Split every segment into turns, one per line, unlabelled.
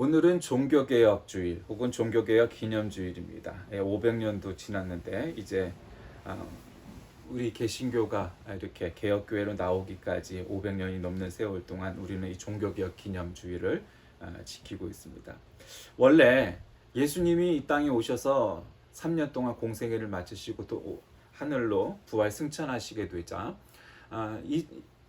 오늘은 종교개혁주일 혹은 종교개혁 기념주일입니다. 500년도 지났는데 이제 아, 우리 개신교가 이렇게 개혁교회로 나오기까지 500년이 넘는 세월 동안 우리는 이 종교개혁 기념주일을 지키고 있습니다. 원래 예수님이 이 땅에 오셔서 3년 동안 공생애를 마치시고 또 하늘로 부활 승천하시게 되자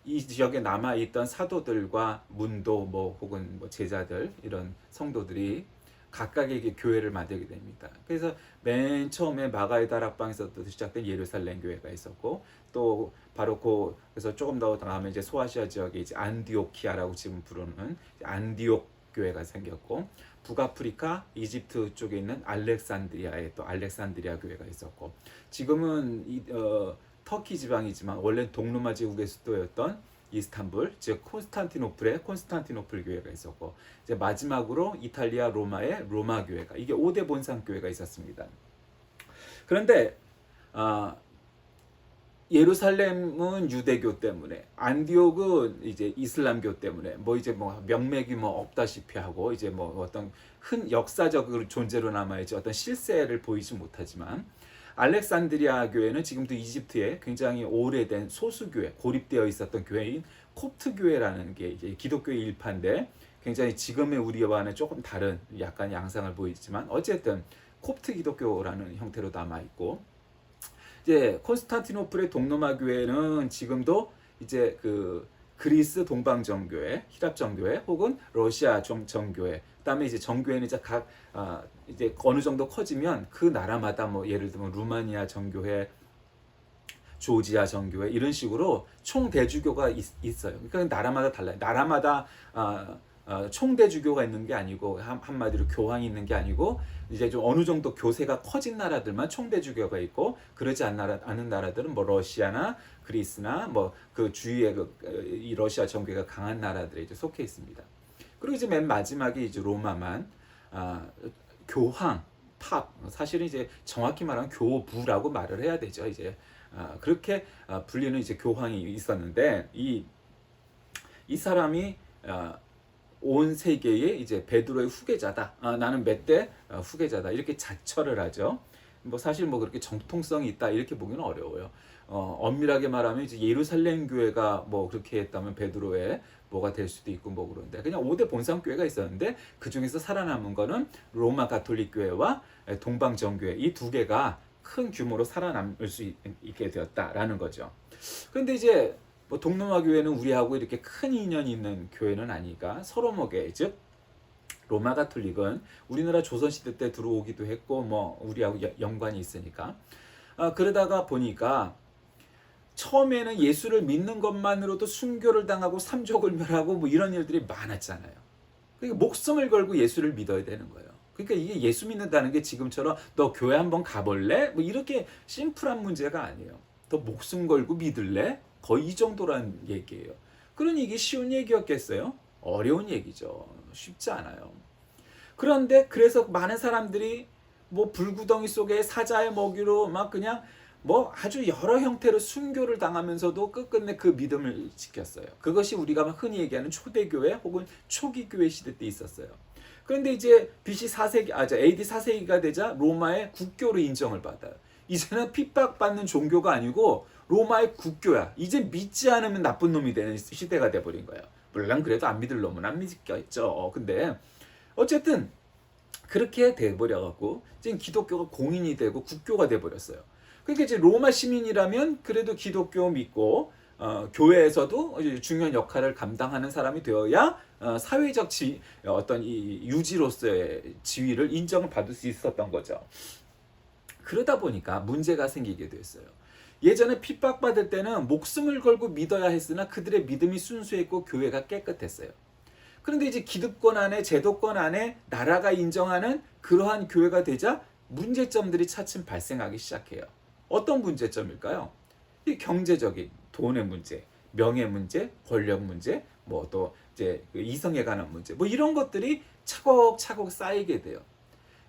이 지역에 남아 있던 사도들과 문도 혹은 제자들 이런 성도들이 각각에게 교회를 만들게 됩니다. 그래서 맨 처음에 마가의 다락방에서부터 시작된 예루살렘 교회가 있었고 또 바로 그래서 조금 더 다음에 이제 소아시아 지역에 이제 안디오키아라고 지금 부르는 안디옥 교회가 생겼고 북아프리카 이집트 쪽에 있는 알렉산드리아에 또 알렉산드리아 교회가 있었고 지금은 터키 지방이지만 원래 동로마 제국의 수도였던 이스탄불, 즉 콘스탄티노플의 콘스탄티노플 교회가 있었고 이제 마지막으로 이탈리아 로마의 로마 교회가 이게 5대 본산 교회가 있었습니다. 그런데 예루살렘은 유대교 때문에 안디옥은 이제 이슬람교 때문에 명맥이 없다시피 하고 이제 어떤 역사적 존재로 남아있지 어떤 실세를 보이지 못하지만 알렉산드리아 교회는 지금도 이집트에 굉장히 오래된 소수교회, 고립되어 있었던 교회인 콥트 교회라는 게 이제 기독교의 일파인데 굉장히 지금의 우리와는 조금 다른 약간 양상을 보이지만 어쨌든 콥트 기독교라는 형태로 남아 있고 이제 콘스탄티노플의 동로마 교회는 지금도 이제 그리스 동방정교회, 히랍 정교회 혹은 러시아 정교회 그다음에 이제 정교회는 이제 이제 어느 정도 커지면 그 나라마다 예를 들면 루마니아 정교회, 조지아 정교회 이런 식으로 총대주교가 있어요. 그러니까 나라마다 달라요. 나라마다 총대주교가 있는 게 아니고 한마디로 교황이 있는 게 아니고 이제 좀 어느 정도 교세가 커진 나라들만 총대주교가 있고 그러지 않은 나라들은 러시아나 그리스나 그 주위에 이 러시아 정교회가 강한 나라들에 이제 속해 있습니다. 그리고 이제 맨 마지막에 이제 로마만 교황, 팝 사실은 이제 정확히 말하면 교부라고 말을 해야 되죠. 이제 그렇게 불리는 이제 교황이 있었는데 이 사람이 온 세계의 이제 베드로의 후계자다. 나는 몇 대 후계자다. 이렇게 자처를 하죠. 사실 그렇게 정통성이 있다 이렇게 보기는 어려워요. 엄밀하게 말하면 이제 예루살렘 교회가 그렇게 했다면 베드로의 뭐가 될 수도 있고 그런데 그냥 5대 본산 교회가 있었는데 그 중에서 살아남은 거는 로마 가톨릭 교회와 동방 정교회 이 두 개가 큰 규모로 살아남을 수 있게 되었다라는 거죠. 그런데 이제 동로마 교회는 우리하고 이렇게 큰 인연이 있는 교회는 아니까 서로 즉 로마 가톨릭은 우리나라 조선시대 때 들어오기도 했고 우리하고 연관이 있으니까 그러다가 보니까 처음에는 예수를 믿는 것만으로도 순교를 당하고 삼족을 멸하고 이런 일들이 많았잖아요. 그러니까 목숨을 걸고 예수를 믿어야 되는 거예요. 그러니까 이게 예수 믿는다는 게 지금처럼 너 교회 한번 가볼래? 이렇게 심플한 문제가 아니에요. 너 목숨 걸고 믿을래? 거의 이 정도란 얘기예요. 그러니 이게 쉬운 얘기였겠어요? 어려운 얘기죠. 쉽지 않아요. 그런데 그래서 많은 사람들이 불구덩이 속에 사자의 먹이로 그냥 아주 여러 형태로 순교를 당하면서도 끝끝내 그 믿음을 지켰어요. 그것이 우리가 흔히 얘기하는 초대교회 혹은 초기교회 시대 때 있었어요. 그런데 이제 BC 4세기, AD 4세기가 되자 로마의 국교로 인정을 받아요. 이제는 핍박받는 종교가 아니고 로마의 국교야. 이제 믿지 않으면 나쁜 놈이 되는 시대가 돼버린 거예요. 물론 그래도 안 믿을 놈은 안 믿겠죠. 근데 어쨌든 그렇게 돼버려갖고 지금 기독교가 공인이 되고 국교가 돼버렸어요. 그러니까 이제 로마 시민이라면 그래도 기독교 믿고 교회에서도 중요한 역할을 감당하는 사람이 되어야 사회적 어떤 이 유지로서의 지위를 인정을 받을 수 있었던 거죠. 그러다 보니까 문제가 생기게 됐어요. 예전에 핍박받을 때는 목숨을 걸고 믿어야 했으나 그들의 믿음이 순수했고 교회가 깨끗했어요. 그런데 이제 기득권 안에 제도권 안에 나라가 인정하는 그러한 교회가 되자 문제점들이 차츰 발생하기 시작해요. 어떤 문제점일까요? 이 경제적인 돈의 문제, 명예 문제, 권력 문제, 또 이제 이성에 관한 문제, 이런 것들이 차곡차곡 쌓이게 돼요.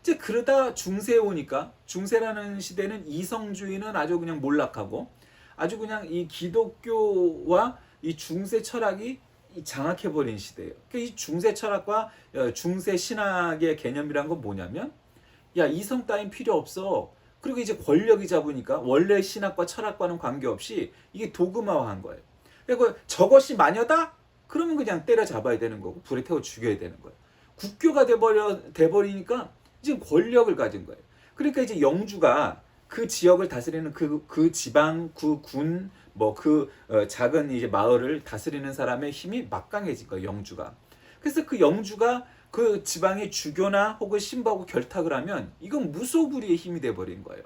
이제 그러다 중세에 오니까 중세라는 시대는 이성주의는 아주 그냥 몰락하고 아주 그냥 이 기독교와 이 중세 철학이 장악해버린 시대예요. 그러니까 이 중세 철학과 중세 신학의 개념이란 건 뭐냐면, 야, 이성 따윈 필요 없어. 그리고 이제 권력이 잡으니까 원래 신학과 철학과는 관계없이 이게 도그마화한 거예요. 그리고 저것이 마녀다? 그러면 그냥 때려잡아야 되는 거고 불에 태워 죽여야 되는 거예요. 국교가 돼버리니까 지금 권력을 가진 거예요. 그러니까 이제 영주가 그 지역을 다스리는 그 지방, 그 군, 작은 이제 마을을 다스리는 사람의 힘이 막강해진 거예요, 영주가. 그래서 그 영주가 그 지방의 주교나 혹은 신부하고 결탁을 하면 이건 무소불위의 힘이 돼버린 거예요.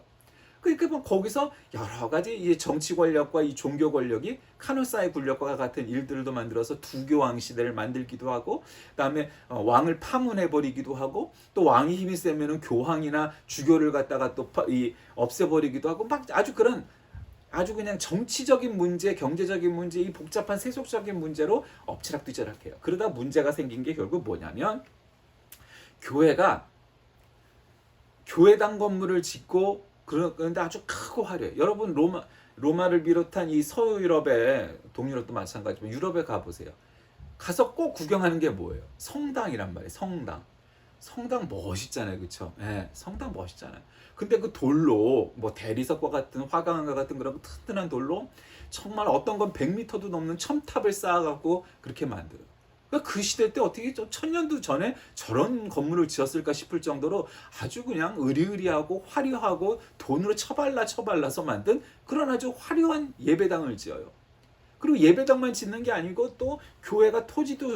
그러니까 뭐 거기서 여러 가지 이 정치 권력과 이 종교 권력이 카누사의 권력과 같은 일들도 만들어서 두교왕 시대를 만들기도 하고, 그다음에 왕을 파문해 버리기도 하고, 또 왕이 힘이 세면은 교황이나 주교를 갖다가 또 없애버리기도 하고, 막 아주 그냥 정치적인 문제, 경제적인 문제, 이 복잡한 세속적인 문제로 엎치락뒤치락해요. 그러다 문제가 생긴 게 결국 뭐냐면, 교회가 교회당 건물을 짓고 그런데 아주 크고 화려해. 여러분 로마를 비롯한 이 서유럽에, 동유럽도 마찬가지지만 유럽에 가보세요. 가서 꼭 구경하는 게 뭐예요? 성당이란 말이에요. 성당 멋있잖아요, 그렇죠? 네, 성당 멋있잖아요. 근데 그 돌로 뭐 대리석과 같은 화강과 같은 그런 튼튼한 돌로 정말 어떤 건 100m도 넘는 첨탑을 쌓아갖고 그렇게 만들어요. 그러니까 그 시대 때 어떻게 1000년도 전에 저런 건물을 지었을까 싶을 정도로 아주 그냥 으리으리하고 화려하고 돈으로 처발라서 만든 그런 아주 화려한 예배당을 지어요. 그리고 예배당만 짓는 게 아니고 또 교회가 토지도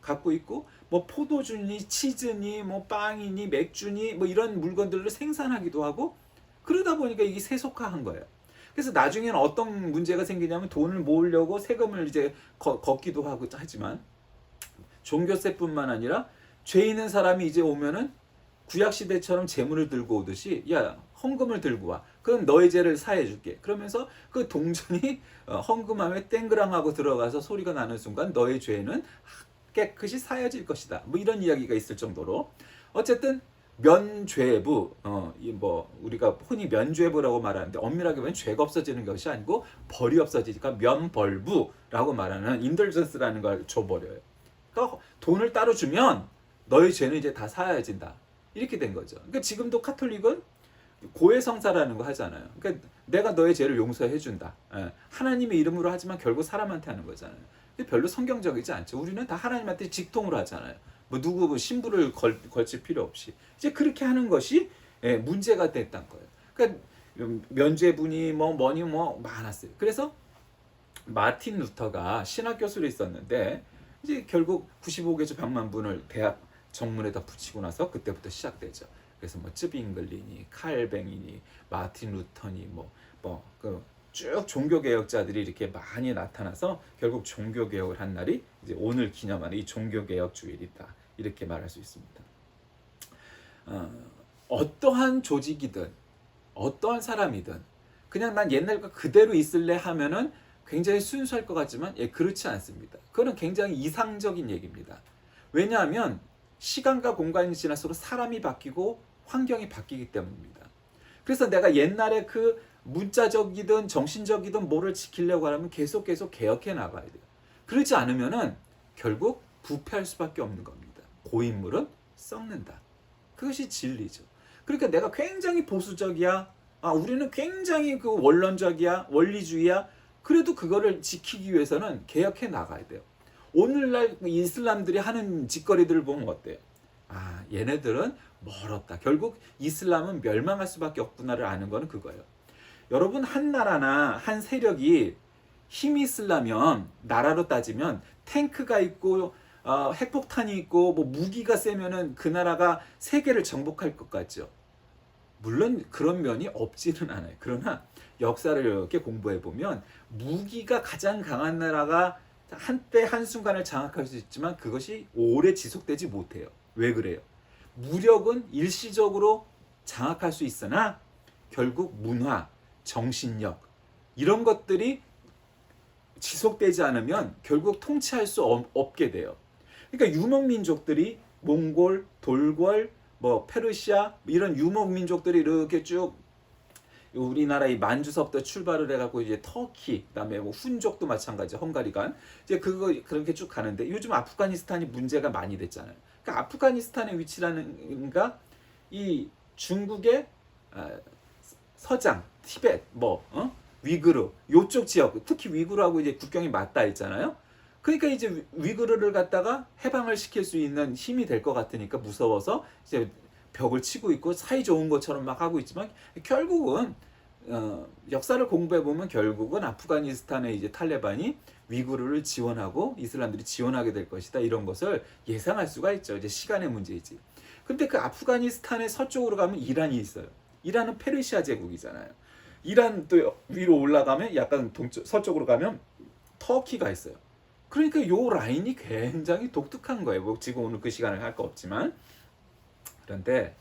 갖고 있고 뭐 포도주니 치즈니 뭐 빵이니 맥주니 뭐 이런 물건들을 생산하기도 하고, 그러다 보니까 이게 세속화한 거예요. 그래서 나중에는 어떤 문제가 생기냐면 돈을 모으려고 세금을 이제 걷기도 하고 하지만, 종교세뿐만 아니라 죄 있는 사람이 이제 오면은 구약시대처럼 재물을 들고 오듯이, 야, 헌금을 들고 와. 그럼 너의 죄를 사해줄게. 그러면서 그 동전이 헌금함에 땡그랑하고 들어가서 소리가 나는 순간 너의 죄는 깨끗이 사해질 것이다. 뭐 이런 이야기가 있을 정도로, 어쨌든 면죄부, 우리가 흔히 면죄부라고 말하는데 엄밀하게 보면 죄가 없어지는 것이 아니고 벌이 없어지니까 면벌부라고 말하는 인덜전스라는 걸 줘버려요. 그러니까 돈을 따로 주면 너의 죄는 이제 다 사해진다. 이렇게 된 거죠. 그러니까 지금도 카톨릭은 고해성사라는 거 하잖아요. 그러니까 내가 너의 죄를 용서해 준다. 하나님의 이름으로 하지만 결국 사람한테 하는 거잖아요. 근데 별로 성경적이지 않죠. 우리는 다 하나님한테 직통으로 하잖아요. 뭐 누구 신부를 걸칠 필요 없이 이제 그렇게 하는 것이 문제가 됐단 거예요. 그러니까 면죄분이 뭐니 많았어요. 그래서 마틴 루터가 신학 교수로 있었는데 이제 결국 95개조 100만 분을 대학 정문에다 붙이고 나서 그때부터 시작되죠. 그래서 뭐 쯔빙글리니, 칼뱅이니, 마틴 루터니 쭉 종교 개혁자들이 이렇게 많이 나타나서 결국 종교 개혁을 한 날이 이제 오늘 기념하는 이 종교 개혁 주일이다. 이렇게 말할 수 있습니다. 어떠한 조직이든 어떠한 사람이든 그냥 난 옛날과 그대로 있을래 하면은 굉장히 순수할 것 같지만 그렇지 않습니다. 그거는 굉장히 이상적인 얘기입니다. 왜냐하면 시간과 공간이 지날수록 사람이 바뀌고 환경이 바뀌기 때문입니다. 그래서 내가 옛날에 그 문자적이든 정신적이든 뭐를 지키려고 하면 계속 개혁해 나가야 돼요. 그렇지 않으면은 결국 부패할 수밖에 없는 겁니다. 고인물은 썩는다. 그것이 진리죠. 그러니까 내가 굉장히 보수적이야. 우리는 굉장히 그 원론적이야. 원리주의야. 그래도 그거를 지키기 위해서는 개혁해 나가야 돼요. 오늘날 이슬람들이 하는 짓거리들을 보면 어때요? 얘네들은 멀었다. 결국 이슬람은 멸망할 수밖에 없구나를 아는 거는 그거예요. 여러분, 한 나라나 한 세력이 힘이 있으려면 나라로 따지면 탱크가 있고 핵폭탄이 있고 뭐 무기가 세면은 그 나라가 세계를 정복할 것 같죠. 물론 그런 면이 없지는 않아요. 그러나 역사를 이렇게 공부해 보면 무기가 가장 강한 나라가 한때 한순간을 장악할 수 있지만 그것이 오래 지속되지 못해요. 왜 그래요? 무력은 일시적으로 장악할 수 있으나 결국 문화, 정신력 이런 것들이 지속되지 않으면 결국 통치할 수 없게 돼요. 그러니까 유목민족들이 몽골, 돌궐, 페르시아 이런 유목민족들이 이렇게 쭉 우리나라 이 만주서부터 출발을 해갖고 이제 터키, 그다음에 뭐 훈족도 마찬가지, 헝가리간 이제 그거 그렇게 쭉 가는데 요즘 아프가니스탄이 문제가 많이 됐잖아요. 그러니까 아프가니스탄의 위치라는가 이 중국의 서장, 티벳, 위구르 요쪽 지역, 특히 위구르하고 이제 국경이 맞닿아 있잖아요. 그러니까 이제 위구르를 갖다가 해방을 시킬 수 있는 힘이 될 것 같으니까 무서워서 이제 벽을 치고 있고 사이 좋은 것처럼 막 하고 있지만 결국은 역사를 공부해 보면 결국은 아프가니스탄의 이제 탈레반이 위구르를 지원하고 이슬람들이 지원하게 될 것이다, 이런 것을 예상할 수가 있죠. 이제 시간의 문제이지. 근데 그 아프가니스탄의 서쪽으로 가면 이란이 있어요. 이란은 페르시아 제국이잖아요. 이란 또 위로 올라가면 약간 서쪽으로 가면 터키가 있어요. 그러니까 요 라인이 굉장히 독특한 거예요. 뭐 지금 오늘 그 시간을 할 거 없지만. 그런데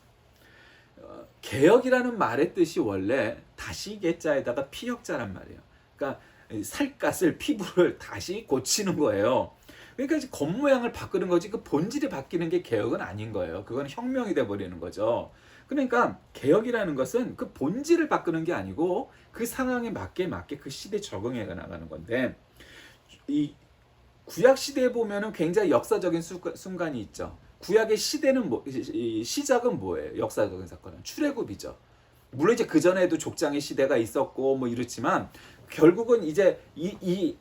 개혁이라는 말의 뜻이 원래 다시 개자에다가 피혁자란 말이에요. 그러니까 살갗을, 피부를 다시 고치는 거예요. 그러니까 이제 겉모양을 바꾸는 거지 그 본질이 바뀌는 게 개혁은 아닌 거예요. 그건 혁명이 돼 버리는 거죠. 그러니까 개혁이라는 것은 그 본질을 바꾸는 게 아니고 그 상황에 맞게 그 시대에 적응해 나가는 건데, 이 구약 시대에 보면은 굉장히 역사적인 순간이 있죠. 구약의 시대는 시작은 뭐예요? 역사적인 사건은 출애굽이죠. 물론 이제 그 전에도 족장의 시대가 있었고 뭐 이렇지만 결국은 이제 이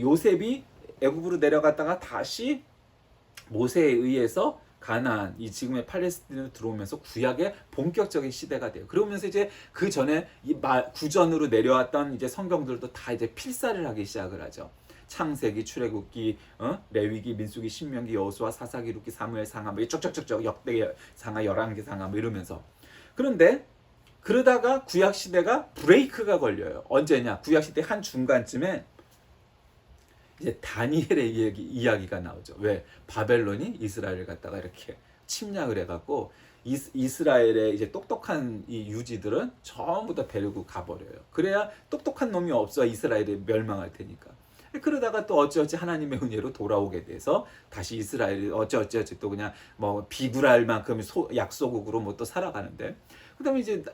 요셉이 애굽으로 내려갔다가 다시 모세에 의해서 가나안, 이 지금의 팔레스틴으로 들어오면서 구약의 본격적인 시대가 돼요. 그러면서 이제 그 전에 구전으로 내려왔던 이제 성경들도 다 이제 필사를 하기 시작을 하죠. 창세기, 출애굽기, 레위기, 민수기, 신명기, 여호수아, 사사기, 룻기, 사무엘, 상하, 뭐 쭉쭉쭉쭉 역대 상하, 열왕기 상하 뭐 이러면서. 그런데 그러다가 구약 시대가 브레이크가 걸려요. 언제냐? 구약 시대 한 중간쯤에 이제 다니엘의 이야기가 나오죠. 왜? 바벨론이 이스라엘을 갖다가 이렇게 침략을 해갖고 이스라엘의 이제 똑똑한 이 유지들은 전부 다 데리고 가버려요. 그래야 똑똑한 놈이 없어 이스라엘이 멸망할 테니까. 그러다가 또 어찌어찌 하나님의 은혜로 돌아오게 돼서 다시 이스라엘이 어찌어찌 또 그냥 뭐 비굴할 만큼 약소국으로 뭐 또 살아가는데, 그다음에 이제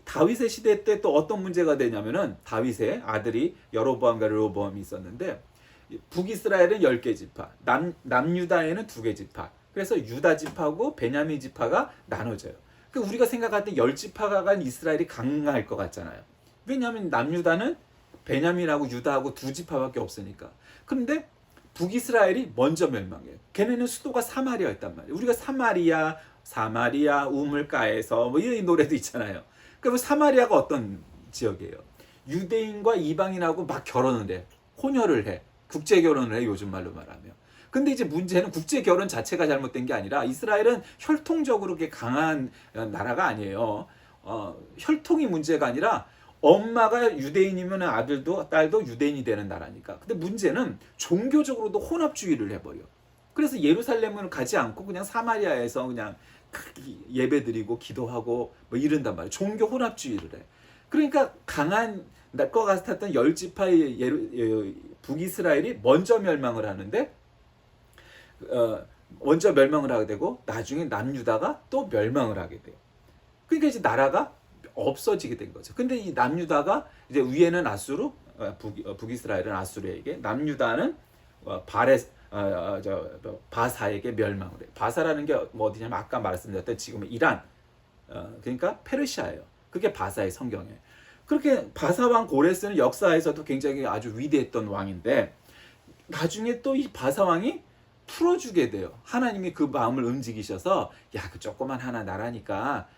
다윗의 시대 때 또 어떤 문제가 되냐면은 다윗의 아들이 여로보암과 르호보암이 있었는데 북이스라엘은 10개 지파, 남유다에는 2개 지파. 그래서 유다 지파하고 베냐민 지파가 나눠져요. 그러니까 우리가 생각할 때 10지파가 간 이스라엘이 강할 것 같잖아요. 왜냐하면 남유다는 베냐민하고 유다하고 2지파밖에 없으니까. 그런데 북이스라엘이 먼저 멸망해요. 걔네는 수도가 사마리아였단 말이에요. 우리가 사마리아 우물가에서 뭐 이런 노래도 있잖아요. 그럼 사마리아가 어떤 지역이에요? 유대인과 이방인하고 막 결혼을 해. 혼혈을 해. 국제 결혼을 해, 요즘 말로 말하면. 근데 이제 문제는 국제 결혼 자체가 잘못된 게 아니라 이스라엘은 혈통적으로 그렇게 강한 나라가 아니에요. 혈통이 문제가 아니라 엄마가 유대인이면 아들도 딸도 유대인이 되는 나라니까. 근데 문제는 종교적으로도 혼합주의를 해버려. 그래서 예루살렘을 가지 않고 그냥 사마리아에서 그냥 예배드리고 기도하고 뭐 이런단 말이에요. 종교 혼합주의를 해. 그러니까 강한 것 같았던 10지파의 북이스라엘이 먼저 멸망을 하는데 먼저 멸망을 하게 되고 나중에 남유다가 또 멸망을 하게 돼요. 그러니까 이제 나라가 없어지게 된 거죠. 근데 이 남유다가 이제 위에는 아수르, 북이스라엘은 아수르에게, 남유다는 바사에게 멸망을 해요. 바사라는 게 뭐 어디냐면 아까 말씀드렸던 지금의 이란, 그러니까 페르시아예요. 그게 바사의 성경이에요. 그렇게 바사 왕 고레스는 역사에서도 굉장히 아주 위대했던 왕인데 나중에 또 이 바사 왕이 풀어주게 돼요. 하나님이 그 마음을 움직이셔서 야, 그 조그만 하나 나라니까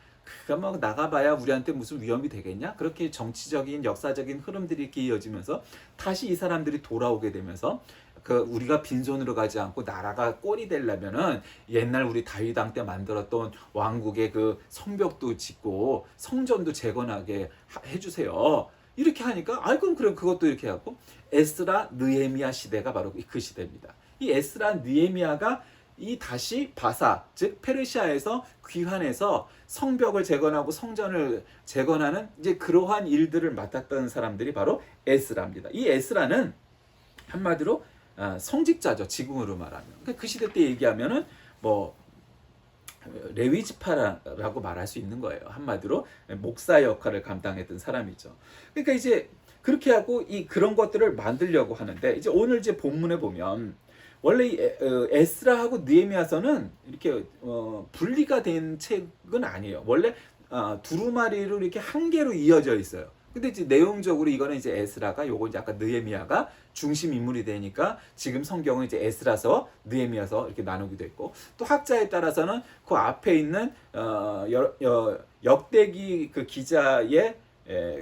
그가 뭐 나가봐야 우리한테 무슨 위험이 되겠냐? 그렇게 정치적인 역사적인 흐름들이 이렇게 이어지면서 다시 이 사람들이 돌아오게 되면서 그 우리가 빈손으로 가지 않고 나라가 꼴이 되려면은 옛날 우리 다윗 왕 때 만들었던 왕국의 그 성벽도 짓고 성전도 재건하게 해주세요. 이렇게 하니까 그럼 그래 그것도 이렇게 하고 에스라 느헤미야 시대가 바로 그 시대입니다. 이 에스라 느헤미야가 이 다시 바사, 즉 페르시아에서 귀환해서 성벽을 재건하고 성전을 재건하는 이제 그러한 일들을 맡았던 사람들이 바로 에스라입니다. 이 에스라는 한마디로 성직자죠. 지금으로 말하면. 그 시대 때 얘기하면은 뭐 레위 지파라고 말할 수 있는 거예요. 한마디로 목사 역할을 감당했던 사람이죠. 그러니까 이제 그렇게 하고 그런 것들을 만들려고 하는데, 이제 오늘 이제 본문에 보면 원래 에스라하고 느헤미야서는 이렇게 분리가 된 책은 아니에요. 원래 두루마리로 이렇게 한 개로 이어져 있어요. 근데 이제 내용적으로 이거는 이제 에스라가, 요거 이제 아까 느헤미야가 중심 인물이 되니까 지금 성경은 이제 에스라서, 느헤미야서 이렇게 나누기도 했고, 또 학자에 따라서는 그 앞에 있는 역대기 그 기자의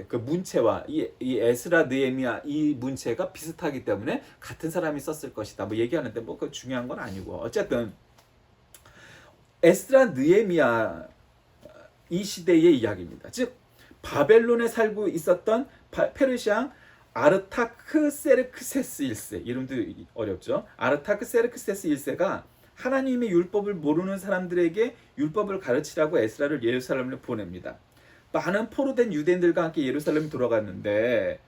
그 문체와 이 에스라 느헤미야 이 문체가 비슷하기 때문에 같은 사람이 썼을 것이다 뭐 얘기하는데, 뭐 그 중요한 건 아니고, 어쨌든 에스라 느헤미야 이 시대의 이야기입니다. 즉 바벨론에 살고 있었던 페르시아 아르타크세르크세스 1세, 이름도 어렵죠. 아르타크세르크세스 1세가 하나님의 율법을 모르는 사람들에게 율법을 가르치라고 에스라를 예루살렘에 보냅니다. 많은 포로된 유대인들과 함께 예루살렘에 들어갔는데,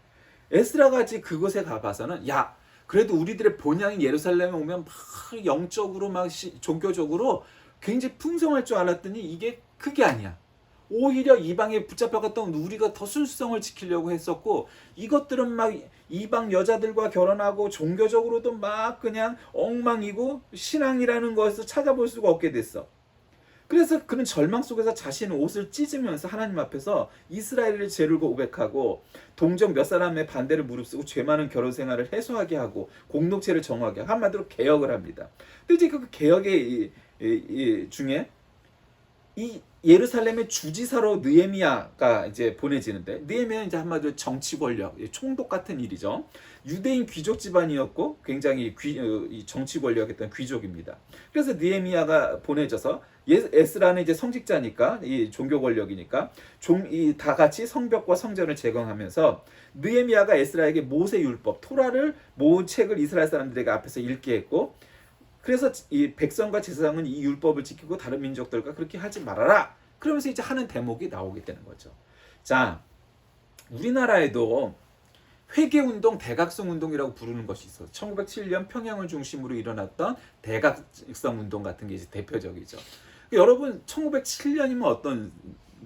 에스라가 그곳에 가봐서는, 야, 그래도 우리들의 본향인 예루살렘에 오면 막 영적으로 막 종교적으로 굉장히 풍성할 줄 알았더니 이게 그게 아니야. 오히려 이방에 붙잡혀갔던 우리가 더 순수성을 지키려고 했었고, 이것들은 막 이방 여자들과 결혼하고 종교적으로도 막 그냥 엉망이고 신앙이라는 것을 찾아볼 수가 없게 됐어. 그래서 그는 절망 속에서 자신의 옷을 찢으면서 하나님 앞에서 이스라엘을 죄를 고백하고, 동정 몇 사람의 반대를 무릅쓰고 죄 많은 결혼 생활을 해소하게 하고 공동체를 정하게 하고, 한마디로 개혁을 합니다. 근데 이제 그 개혁의 중에 이 예루살렘의 주지사로 느헤미야가 이제 보내지는데, 느헤미야는 이제 한마디로 정치 권력, 총독 같은 일이죠. 유대인 귀족 집안이었고 굉장히 정치 권력했던 귀족입니다. 그래서 느헤미야가 보내져서, 에스라는 이제 성직자니까, 이 종교 권력이니까 다 같이 성벽과 성전을 재건하면서 느헤미야가 에스라에게 모세 율법 토라를 모은 책을 이스라엘 사람들에게 앞에서 읽게 했고, 그래서 이 백성과 제사장은 이 율법을 지키고 다른 민족들과 그렇게 하지 말아라, 그러면서 이제 하는 대목이 나오게 되는 거죠. 자, 우리나라에도 회계운동, 대각성운동이라고 부르는 것이 있어. 1907년 평양을 중심으로 일어났던 대각성운동 같은 게 이제 대표적이죠. 여러분, 1907년이면 어떤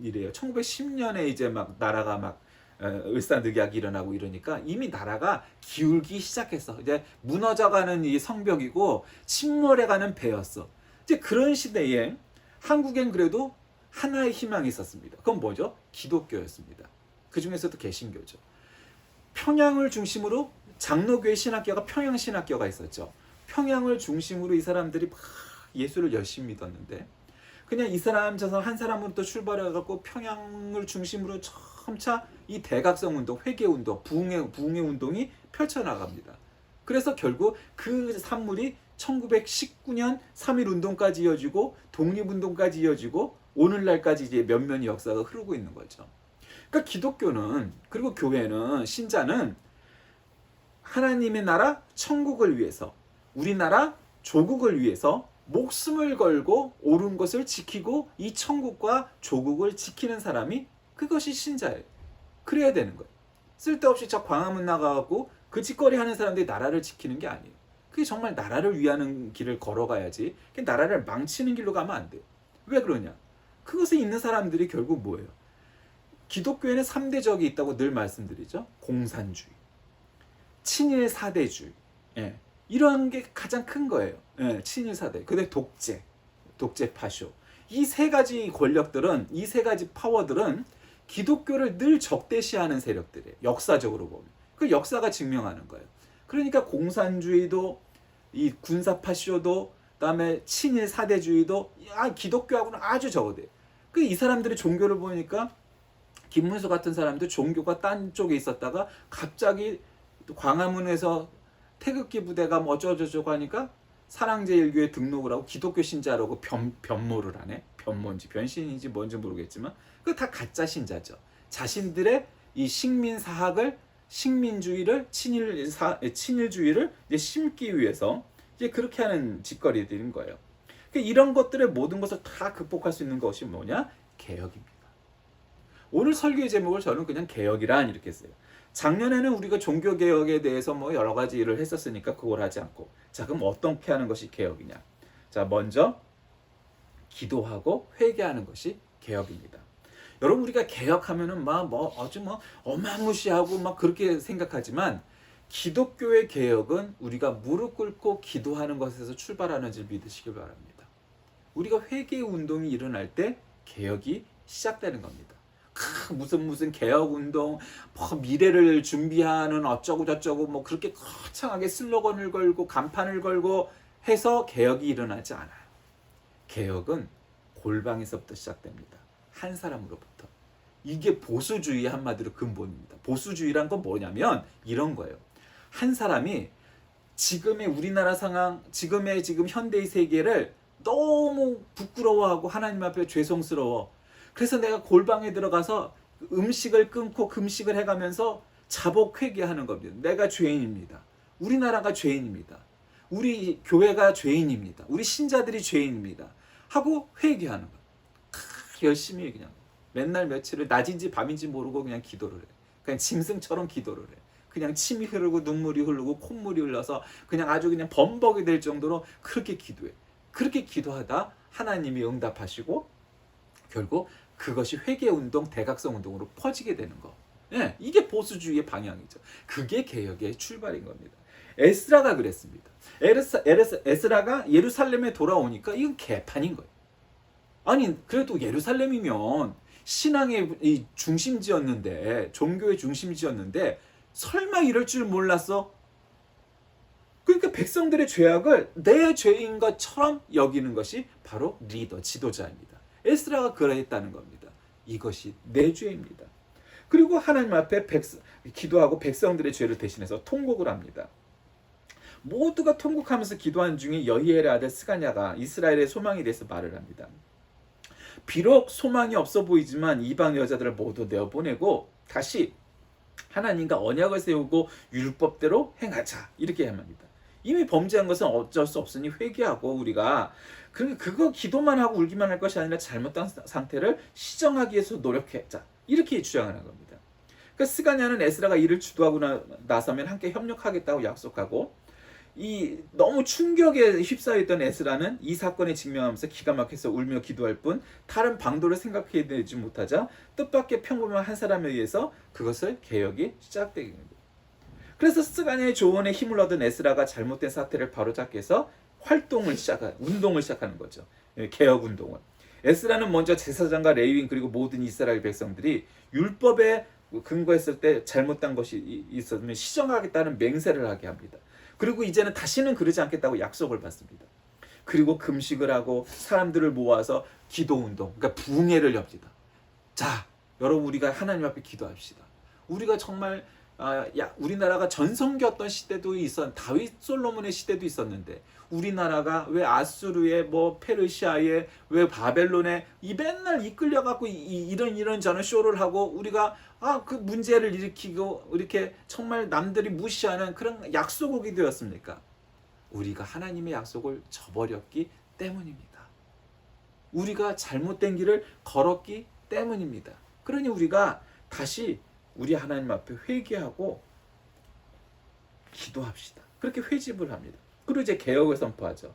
일이에요? 1910년에 이제 막 나라가 막 을사늑약이 일어나고 이러니까 이미 나라가 기울기 시작했어. 이제 무너져가는 이 성벽이고 침몰해가는 배였어. 이제 그런 시대에 한국엔 그래도 하나의 희망이 있었습니다. 그건 뭐죠? 기독교였습니다. 그 중에서도 개신교죠. 평양을 중심으로 장로교회 신학교가 평양신학교가 있었죠. 평양을 중심으로 이 사람들이 막 예수를 열심히 믿었는데, 그냥 이 사람 저 사람 한 사람으로 또 출발해갖고 평양을 중심으로 점차 이 대각성 운동, 회계 운동, 부흥의 운동이 펼쳐나갑니다. 그래서 결국 그 산물이 1919년 3.1 운동까지 이어지고 독립운동까지 이어지고 오늘날까지 이제 면면이 역사가 흐르고 있는 거죠. 그러니까 기독교는, 그리고 교회는, 신자는 하나님의 나라 천국을 위해서, 우리나라 조국을 위해서 목숨을 걸고 옳은 것을 지키고 이 천국과 조국을 지키는 사람이, 그것이 신자예요. 그래야 되는 거예요. 쓸데없이 저 광화문 나가고 그 짓거리 하는 사람들이 나라를 지키는 게 아니에요. 그게 정말 나라를 위하는 길을 걸어가야지, 나라를 망치는 길로 가면 안 돼요. 왜 그러냐? 그것에 있는 사람들이 결국 뭐예요? 기독교에는 3대적이 있다고 늘 말씀드리죠. 공산주의, 친일 사대주의, 이런 게 가장 큰 거예요. 친일 사대. 그다음에 독재 파쇼. 이 세 가지 권력들은, 이 세 가지 파워들은 기독교를 늘 적대시하는 세력들이에요. 역사적으로 보면. 그 역사가 증명하는 거예요. 그러니까 공산주의도, 이 군사 파쇼도, 그다음에 친일 사대주의도 기독교하고는 아주 적어돼요. 이 사람들의 종교를 보니까 김문수 같은 사람도 종교가 딴 쪽에 있었다가 갑자기 광화문에서 태극기 부대가 뭐 어쩌고저쩌고 하니까 사랑제일교회 등록을 하고 기독교 신자라고 변모를 하네. 변모인지 변신인지 뭔지 모르겠지만 그거 다 가짜 신자죠. 자신들의 이 식민사학을, 식민주의를, 친일주의를 이제 심기 위해서 이제 그렇게 하는 짓거리들인 거예요. 이런 것들의 모든 것을 다 극복할 수 있는 것이 뭐냐? 개혁입니다. 오늘 설교의 제목을 저는 그냥 개혁이란 이렇게 했어요. 작년에는 우리가 종교개혁에 대해서 뭐 여러 가지 일을 했었으니까 그걸 하지 않고, 자, 그럼 어떻게 하는 것이 개혁이냐? 자, 먼저 기도하고 회개하는 것이 개혁입니다. 여러분, 우리가 개혁하면은 아주 어마무시하고 그렇게 생각하지만, 기독교의 개혁은 우리가 무릎 꿇고 기도하는 것에서 출발하는 줄 믿으시길 바랍니다. 우리가 회개 운동이 일어날 때 개혁이 시작되는 겁니다. 무슨 개혁 운동, 미래를 준비하는 어쩌고 저쩌고 그렇게 거창하게 슬로건을 걸고 간판을 걸고 해서 개혁이 일어나지 않아요. 개혁은 골방에서부터 시작됩니다. 한 사람으로부터. 이게 보수주의의 한마디로 근본입니다. 보수주의란 건 뭐냐면 이런 거예요. 한 사람이 지금의 우리나라 상황, 지금의 현대의 세계를 너무 부끄러워하고 하나님 앞에 죄송스러워. 그래서 내가 골방에 들어가서 음식을 끊고 금식을 해가면서 자복 회개하는 겁니다. 내가 죄인입니다. 우리나라가 죄인입니다. 우리 교회가 죄인입니다. 우리 신자들이 죄인입니다. 하고 회개하는 거예요. 열심히 그냥 맨날 며칠을 낮인지 밤인지 모르고 그냥 기도를 해. 그냥 짐승처럼 기도를 해. 그냥 침이 흐르고 눈물이 흐르고 콧물이 흘러서 그냥 아주 그냥 범벅이 될 정도로 그렇게 기도해. 그렇게 기도하다 하나님이 응답하시고 결국 그것이 회개운동, 대각성 운동으로 퍼지게 되는 거. 예, 이게 보수주의의 방향이죠. 그게 개혁의 출발인 겁니다. 에스라가 그랬습니다. 에스라가 예루살렘에 돌아오니까 이건 개판인 거예요. 아니, 그래도 예루살렘이면 신앙의 이 중심지였는데, 종교의 중심지였는데 설마 이럴 줄 몰랐어? 그러니까 백성들의 죄악을 내 죄인 것처럼 여기는 것이 바로 리더, 지도자입니다. 에스라가 그러했다는 겁니다. 이것이 내 죄입니다. 그리고 하나님 앞에 기도하고 백성들의 죄를 대신해서 통곡을 합니다. 모두가 통곡하면서 기도한 중에 여히엘의 아들 스가냐가 이스라엘의 소망에 대해서 말을 합니다. 비록 소망이 없어 보이지만 이방 여자들을 모두 내어보내고 다시 하나님과 언약을 세우고 율법대로 행하자, 이렇게 합니다. 이미 범죄한 것은 어쩔 수 없으니 회개하고 우리가 그거 기도만 하고 울기만 할 것이 아니라 잘못된 상태를 시정하기 위해서 노력하자, 이렇게 주장하는 겁니다. 그러니까 스가냐는 에스라가 이를 주도하고 나서면 함께 협력하겠다고 약속하고, 이 너무 충격에 휩싸였던 에스라는 이 사건에 직면하면서 기가 막혀서 울며 기도할 뿐 다른 방도를 생각해내지 못하자 뜻밖의 평범한 한 사람에 의해서 그것을 개혁이 시작되게 됩니다. 그래서 스가냐의 조언에 힘을 얻은 에스라가 잘못된 사태를 바로잡기 위해서 운동을 시작하는 거죠. 개혁 운동을. 에스라는 먼저 제사장과 레위인 그리고 모든 이스라엘 백성들이 율법에 근거했을 때 잘못된 것이 있었으면 시정하겠다는 맹세를 하게 합니다. 그리고 이제는 다시는 그러지 않겠다고 약속을 받습니다. 그리고 금식을 하고 사람들을 모아서 기도운동, 그러니까 부흥회를 엽니다. 자, 여러분, 우리가 하나님 앞에 기도합시다. 우리가 정말 우리나라가 전성기였던 시대도 다윗 솔로몬의 시대도 있었는데, 우리나라가 왜 아수르에 페르시아에 왜 바벨론에 맨날 이끌려갖고 이런 저런 쇼를 하고 우리가 그 문제를 일으키고 이렇게 정말 남들이 무시하는 그런 약소국이 되었습니까? 우리가 하나님의 약속을 저버렸기 때문입니다. 우리가 잘못된 길을 걸었기 때문입니다. 그러니 우리가 다시 우리 하나님 앞에 회개하고 기도합시다. 그렇게 회집을 합니다. 그리고 이제 개혁을 선포하죠.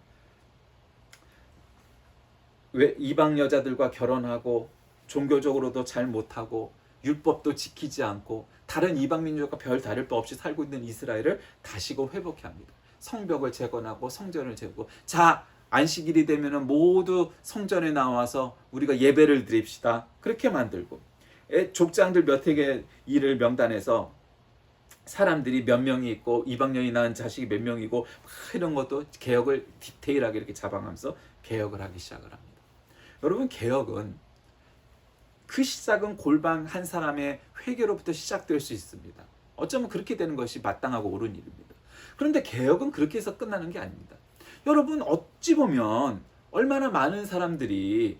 왜 이방 여자들과 결혼하고 종교적으로도 잘 못하고 율법도 지키지 않고 다른 이방 민족과 별 다를 바 없이 살고 있는 이스라엘을 다시금 회복해 합니다. 성벽을 재건하고 성전을 재고, 자, 안식일이 되면은 모두 성전에 나와서 우리가 예배를 드립시다. 그렇게 만들고, 족장들 몇 개 일을 명단해서 사람들이 몇 명이 있고 이방년이 낳은 자식이 몇 명이고 이런 것도 개혁을 디테일하게 이렇게 잡아가면서 개혁을 하기 시작을 합니다. 여러분, 개혁은 그 시작은 골방 한 사람의 회개로부터 시작될 수 있습니다. 어쩌면 그렇게 되는 것이 마땅하고 옳은 일입니다. 그런데 개혁은 그렇게 해서 끝나는 게 아닙니다. 여러분, 어찌 보면 얼마나 많은 사람들이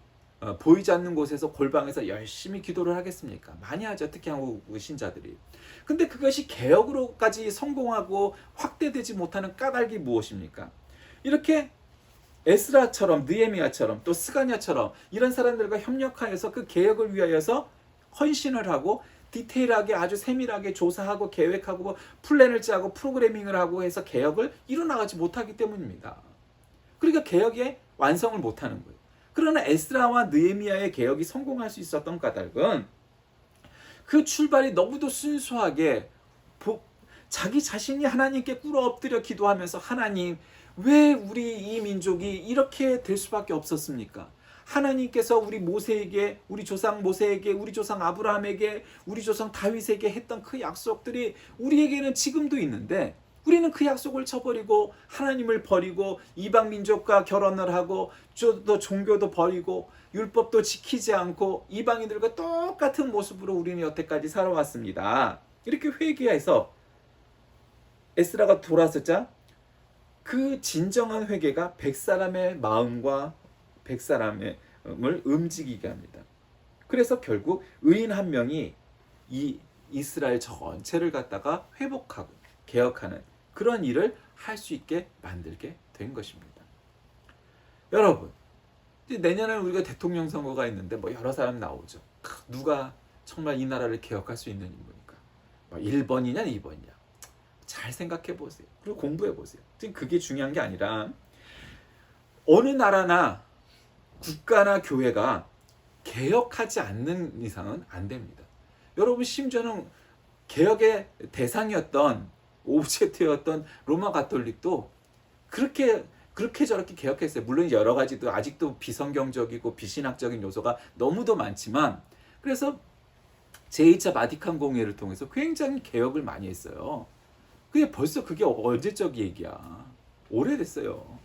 보이지 않는 곳에서 골방에서 열심히 기도를 하겠습니까? 많이 하죠. 특히 한국 신자들이. 근데 그것이 개혁으로까지 성공하고 확대되지 못하는 까닭이 무엇입니까? 이렇게 에스라처럼, 느헤미야처럼, 또 스가냐처럼 이런 사람들과 협력하여서 그 개혁을 위하여서 헌신을 하고 디테일하게 아주 세밀하게 조사하고 계획하고 플랜을 짜고 프로그래밍을 하고 해서 개혁을 이뤄나가지 못하기 때문입니다. 그러니까 개혁의 완성을 못하는 거예요. 그러나 에스라와 느헤미야의 개혁이 성공할 수 있었던 까닭은 그 출발이 너무도 순수하게 자기 자신이 하나님께 꿇어 엎드려 기도하면서 하나님, 왜 우리 이 민족이 이렇게 될 수밖에 없었습니까? 하나님께서 우리 모세에게, 우리 조상 모세에게, 우리 조상 아브라함에게, 우리 조상 다윗에게 했던 그 약속들이 우리에게는 지금도 있는데 우리는 그 약속을 저버리고 하나님을 버리고 이방 민족과 결혼을 하고 또 종교도 버리고 율법도 지키지 않고 이방인들과 똑같은 모습으로 우리는 여태까지 살아왔습니다. 이렇게 회개해서 에스라가 돌아서자 그 진정한 회개가 100사람의 마음과 100사람을 움직이게 합니다. 그래서 결국 의인 한 명이 이 이스라엘 전체를 갖다가 회복하고 개혁하는 그런 일을 할 수 있게 만들게 된 것입니다. 여러분, 내년에 우리가 대통령 선거가 있는데 뭐 여러 사람 나오죠. 누가 정말 이 나라를 개혁할 수 있는 인물입니까? 1번이냐 2번이냐 잘 생각해 보세요. 그리고 공부해 보세요. 지금 그게 중요한 게 아니라 어느 나라나 국가나 교회가 개혁하지 않는 이상은 안 됩니다. 여러분, 심지어는 개혁의 대상이었던 오브젝트였던 로마 가톨릭도 그렇게 저렇게 개혁했어요. 물론 여러 가지도 아직도 비성경적이고 비신학적인 요소가 너무도 많지만, 그래서 제2차 바티칸 공회를 통해서 굉장히 개혁을 많이 했어요. 그게 벌써 그게 언제적 얘기야. 오래됐어요.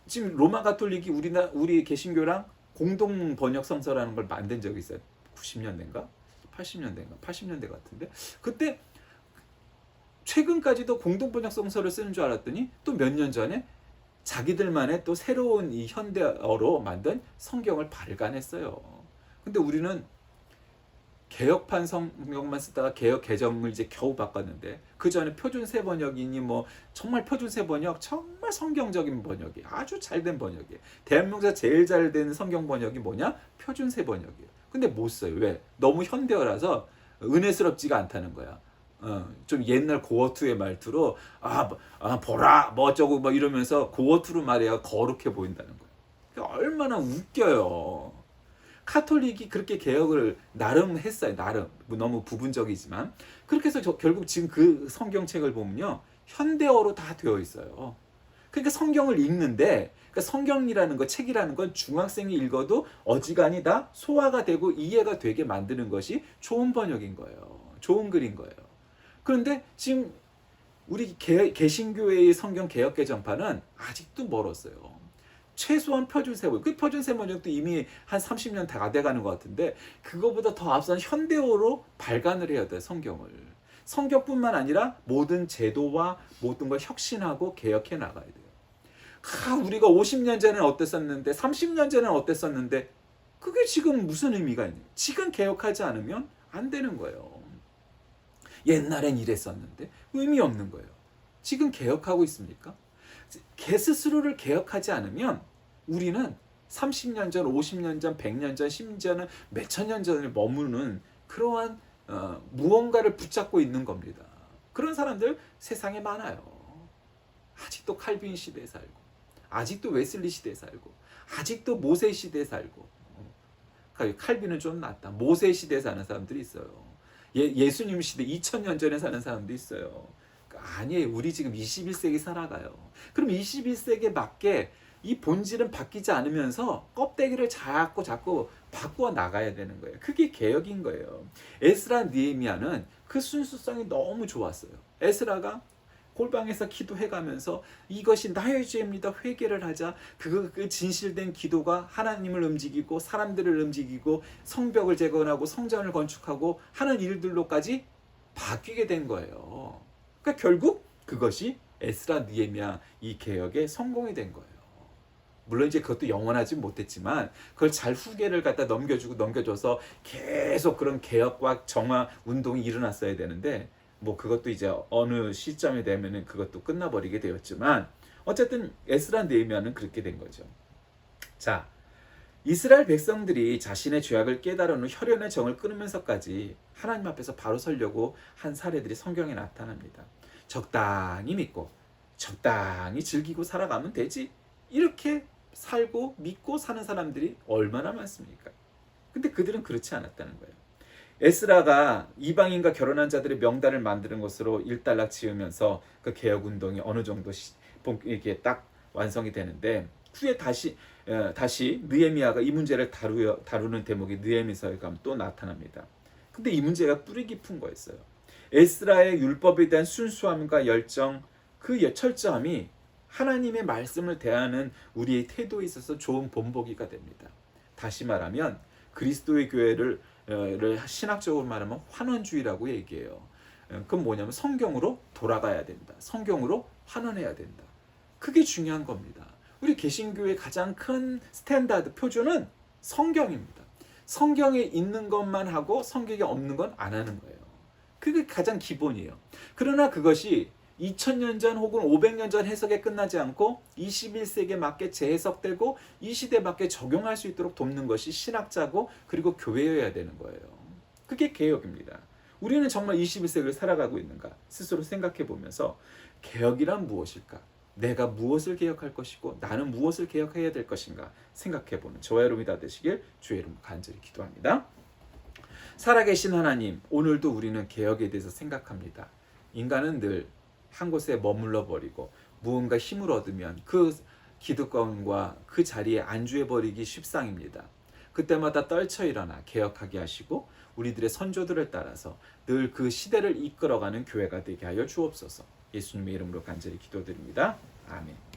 지금 로마 가톨릭이 우리 개신교랑 공동 번역 성서라는 걸 만든 적이 있어요. 90년대인가? 80년대 같은데. 그때 최근까지도 공동 번역 성서를 쓰는 줄 알았더니 또 몇 년 전에 자기들만의 또 새로운 이 현대어로 만든 성경을 발간했어요. 근데 우리는 개혁판 성경만 쓰다가 개혁 개정을 이제 겨우 바꿨는데, 그 전에 표준세 번역이니 뭐 정말 표준세 번역, 정말 성경적인 번역이 아주 잘된 번역이에요. 대한민국에서 제일 잘 된 성경 번역이 뭐냐? 표준세 번역이에요. 근데 못 써요. 왜? 너무 현대어라서 은혜스럽지가 않다는 거야. 좀 옛날 고어투의 말투로 보라 뭐 어쩌고 뭐 이러면서 고어투로 말해야 거룩해 보인다는 거예요. 얼마나 웃겨요. 카톨릭이 그렇게 개혁을 나름 했어요. 나름 너무 부분적이지만 그렇게 해서 결국 지금 그 성경책을 보면요, 현대어로 다 되어 있어요. 그러니까 성경을 읽는데, 그러니까 성경이라는 거, 책이라는 건 중학생이 읽어도 어지간히 다 소화가 되고 이해가 되게 만드는 것이 좋은 번역인 거예요. 좋은 글인 거예요. 그런데 지금 우리 개신교회의 성경 개혁 개정판은 아직도 멀었어요. 최소한 표준세 번역, 그 표준세 번역도 이미 한 30년 다 돼가는 것 같은데, 그거보다 더 앞선 현대어로 발간을 해야 돼, 성경을. 성경뿐만 아니라 모든 제도와 모든 걸 혁신하고 개혁해 나가야 돼요. 우리가 50년 전에는 어땠었는데 30년 전에는 어땠었는데 그게 지금 무슨 의미가 있냐. 지금 개혁하지 않으면 안 되는 거예요. 옛날엔 이랬었는데 의미 없는 거예요. 지금 개혁하고 있습니까? 개 스스로를 개혁하지 않으면 우리는 30년 전, 50년 전, 100년 전, 심지어는 몇천 년 전을 머무는 그러한 무언가를 붙잡고 있는 겁니다. 그런 사람들 세상에 많아요. 아직도 칼빈 시대에 살고, 아직도 웨슬리 시대에 살고, 아직도 모세 시대에 살고. 칼빈은 좀 낫다. 모세 시대에 사는 사람들이 있어요. 예수님 시대 2000년 전에 사는 사람도 있어요. 아니에요. 우리 지금 21세기 살아가요. 그럼 21세기에 맞게 이 본질은 바뀌지 않으면서 껍데기를 자꾸 바꾸어 나가야 되는 거예요. 그게 개혁인 거예요. 에스라 느헤미야는 그 순수성이 너무 좋았어요. 에스라가 골방에서 기도해가면서 이것이 나의 죄입니다. 회개를 하자. 그 진실된 기도가 하나님을 움직이고 사람들을 움직이고 성벽을 재건하고 성전을 건축하고 하는 일들로까지 바뀌게 된 거예요. 그러니까 결국 그것이 에스라 느헤미야 이 개혁의 성공이 된 거예요. 물론 이제 그것도 영원하지 못했지만 그걸 잘 후계를 갖다 넘겨줘서 계속 그런 개혁과 정화 운동이 일어났어야 되는데, 뭐 그것도 이제 어느 시점에 되면은 그것도 끝나버리게 되었지만 어쨌든 에스라 느헤미야는 그렇게 된 거죠. 자, 이스라엘 백성들이 자신의 죄악을 깨달은 후 혈연의 정을 끊으면서까지 하나님 앞에서 바로 서려고 한 사례들이 성경에 나타납니다. 적당히 믿고 적당히 즐기고 살아가면 되지, 이렇게 살고 믿고 사는 사람들이 얼마나 많습니까? 근데 그들은 그렇지 않았다는 거예요. 에스라가 이방인과 결혼한 자들의 명단을 만드는 것으로 일단락 지으면서 그 개혁 운동이 어느 정도 이게 딱 완성이 되는데, 후에 다시 느헤미야가 이 문제를 다루는 대목이 느헤미야서에 가면 또 나타납니다. 근데 이 문제가 뿌리 깊은 거였어요. 에스라의 율법에 대한 순수함과 열정, 그 철저함이 하나님의 말씀을 대하는 우리의 태도에 있어서 좋은 본보기가 됩니다. 다시 말하면 그리스도의 교회를 신학적으로 말하면 환원주의라고 얘기해요. 그건 뭐냐면 성경으로 돌아가야 된다. 성경으로 환원해야 된다. 그게 중요한 겁니다. 우리 개신교의 가장 큰 스탠다드 표준은 성경입니다. 성경에 있는 것만 하고 성경에 없는 건 안 하는 거예요. 그게 가장 기본이에요. 그러나 그것이 2000년 전 혹은 500년 전 해석에 끝나지 않고 21세기에 맞게 재해석되고 이 시대에 맞게 적용할 수 있도록 돕는 것이 신학자고 그리고 교회여야 되는 거예요. 그게 개혁입니다. 우리는 정말 21세기를 살아가고 있는가 스스로 생각해 보면서 개혁이란 무엇일까? 내가 무엇을 개혁할 것이고 나는 무엇을 개혁해야 될 것인가 생각해 보는 저와 여러분이 다 되시길 주의 이름으로 간절히 기도합니다. 살아계신 하나님, 오늘도 우리는 개혁에 대해서 생각합니다. 인간은 늘 한 곳에 머물러 버리고 무언가 힘을 얻으면 그 기득권과 그 자리에 안주해 버리기 십상입니다. 그때마다 떨쳐 일어나 개혁하게 하시고 우리들의 선조들을 따라서 늘 그 시대를 이끌어가는 교회가 되게 하여 주옵소서. 예수님의 이름으로 간절히 기도드립니다. 아멘.